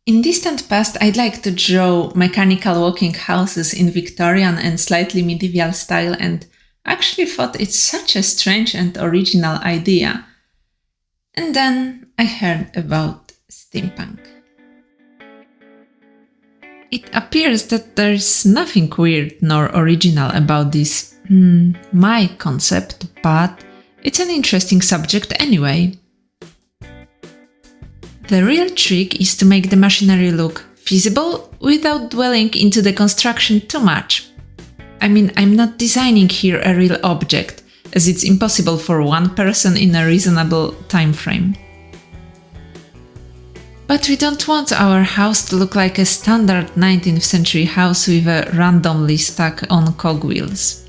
In distant past, I'd like to draw mechanical walking houses in Victorian and slightly medieval style, and actually thought it's such a strange and original idea. And then I heard about steampunk. It appears that there's nothing weird nor original about this my concept, but it's an interesting subject anyway. The real trick is to make the machinery look feasible without dwelling into the construction too much. I mean, I'm not designing here a real object, as it's impossible for one person in a reasonable time frame. But we don't want our house to look like a standard 19th century house with a randomly stuck on cogwheels.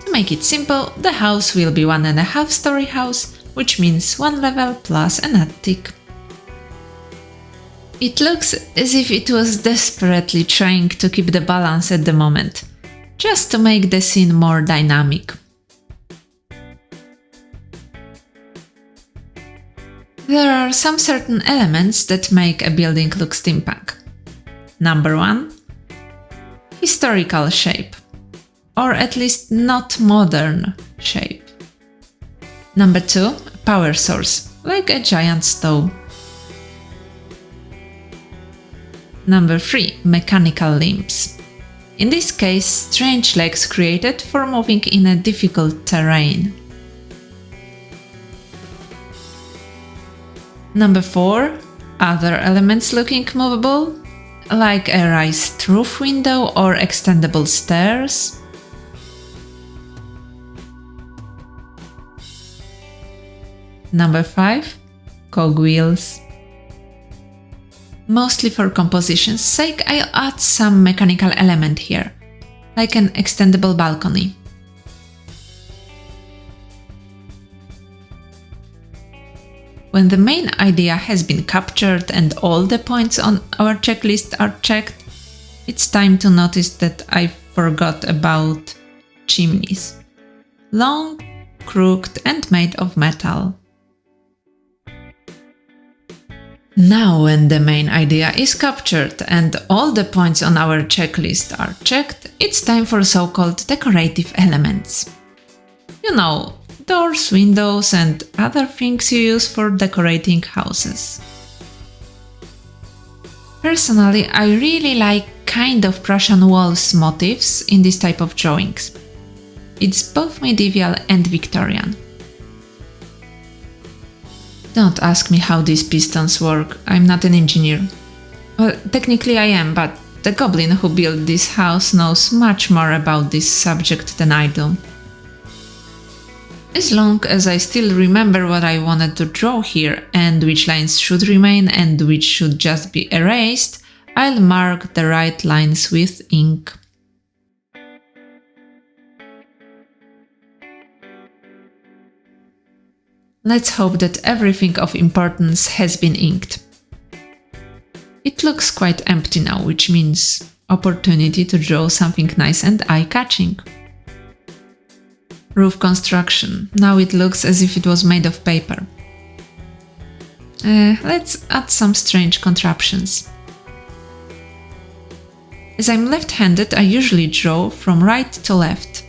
To make it simple, the house will be 1.5-story house, which means one level plus an attic. It looks as if it was desperately trying to keep the balance at the moment, just to make the scene more dynamic. There are some certain elements that make a building look steampunk. Number 1. Historical shape, or at least not modern shape. Number 2. Power source, like a giant stove. Number 3. Mechanical limbs. In this case, strange legs created for moving in a difficult terrain. Number 4. Other elements looking movable, like a raised roof window or extendable stairs. Number 5. Cogwheels. Mostly for composition's sake, I'll add some mechanical element here, like an extendable balcony. When the main idea has been captured and all the points on our checklist are checked, it's time to notice that I forgot about chimneys. Long, crooked and made of metal. Now, when the main idea is captured and all the points on our checklist are checked, it's time for so-called decorative elements. You know, doors, windows and other things you use for decorating houses. Personally, I really like kind of Prussian walls motifs in this type of drawings. It's both medieval and Victorian. Don't ask me how these pistons work, I'm not an engineer. Well, technically I am, but the goblin who built this house knows much more about this subject than I do. As long as I still remember what I wanted to draw here and which lines should remain and which should just be erased, I'll mark the right lines with ink. Let's hope that everything of importance has been inked. It looks quite empty now, which means opportunity to draw something nice and eye-catching. Roof construction. Now it looks as if it was made of paper. Let's add some strange contraptions. As I'm left-handed, I usually draw from right to left.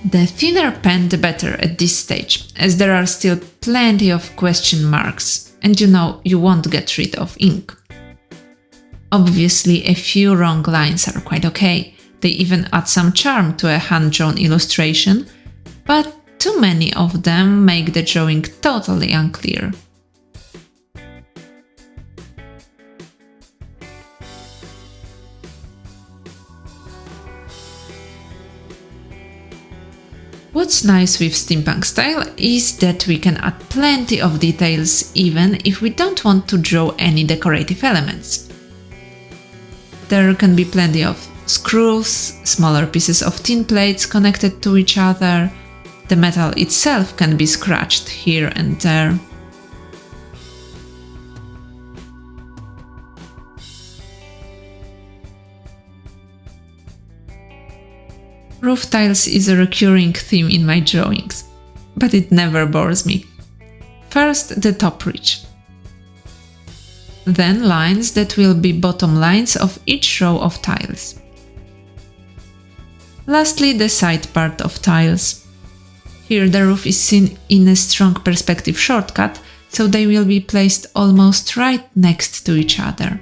The thinner pen the better at this stage, as there are still plenty of question marks, and you know you won't get rid of ink. Obviously, a few wrong lines are quite okay, they even add some charm to a hand-drawn illustration, but too many of them make the drawing totally unclear. What's nice with steampunk style is that we can add plenty of details even if we don't want to draw any decorative elements. There can be plenty of screws, smaller pieces of tin plates connected to each other. The metal itself can be scratched here and there. Roof tiles is a recurring theme in my drawings, but it never bores me. First, the top ridge. Then lines that will be bottom lines of each row of tiles. Lastly, the side part of tiles. Here the roof is seen in a strong perspective shortcut, so they will be placed almost right next to each other.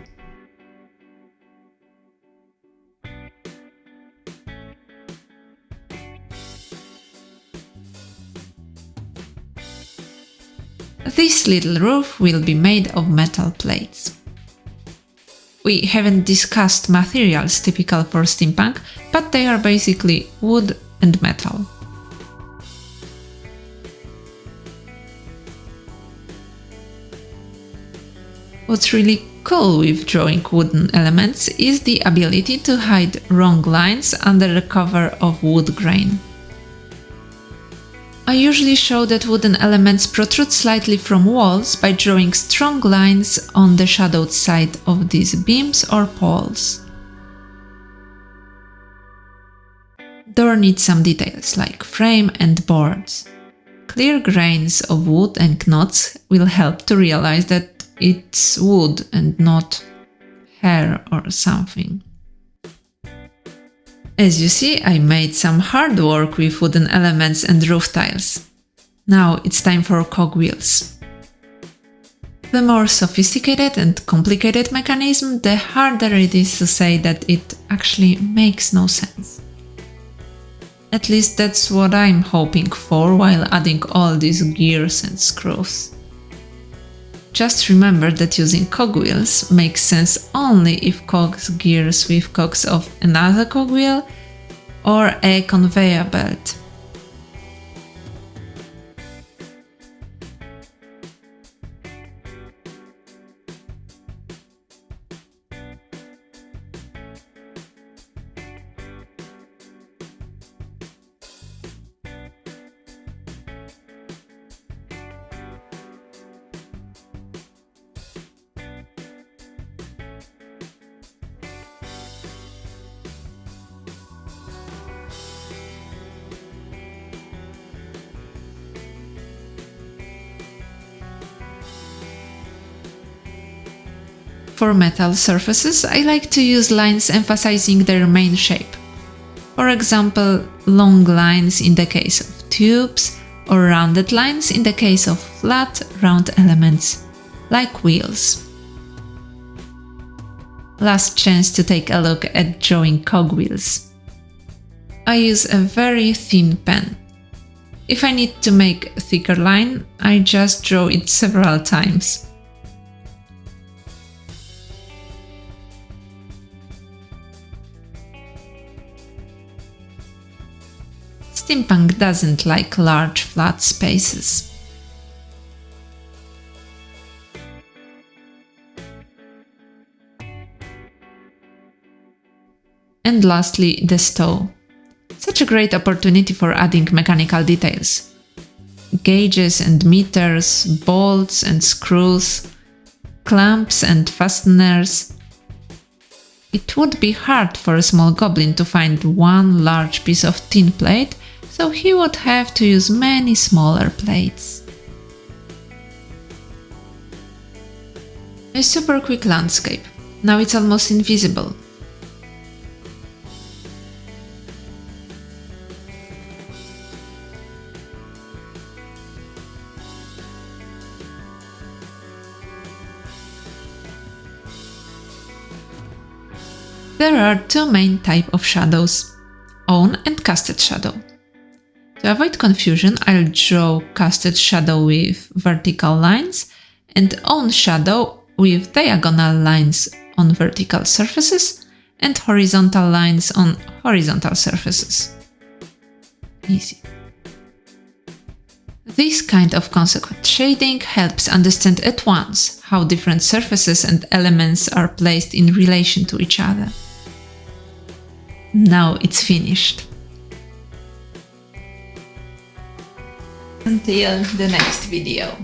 This little roof will be made of metal plates. We haven't discussed materials typical for steampunk, but they are basically wood and metal. What's really cool with drawing wooden elements is the ability to hide wrong lines under the cover of wood grain. I usually show that wooden elements protrude slightly from walls by drawing strong lines on the shadowed side of these beams or poles. Door needs some details like frame and boards. Clear grains of wood and knots will help to realize that it's wood and not hair or something. As you see, I made some hard work with wooden elements and roof tiles. Now it's time for cogwheels. The more sophisticated and complicated mechanism, the harder it is to say that it actually makes no sense. At least that's what I'm hoping for while adding all these gears and screws. Just remember that using cogwheels makes sense only if cogs gears with cogs of another cogwheel or a conveyor belt. For metal surfaces, I like to use lines emphasizing their main shape. For example, long lines in the case of tubes, or rounded lines in the case of flat, round elements, like wheels. Last chance to take a look at drawing cogwheels. I use a very thin pen. If I need to make a thicker line, I just draw it several times. Steampunk doesn't like large flat spaces. And lastly, the stove. Such a great opportunity for adding mechanical details. Gauges and meters, bolts and screws, clamps and fasteners. It would be hard for a small goblin to find one large piece of tin plate, so he would have to use many smaller plates. A super quick landscape. Now it's almost invisible. There are two main types of shadows, own and casted shadow. To avoid confusion, I'll draw casted shadow with vertical lines and own shadow with diagonal lines on vertical surfaces and horizontal lines on horizontal surfaces. Easy. This kind of consequent shading helps understand at once how different surfaces and elements are placed in relation to each other. Now it's finished. Until the next video.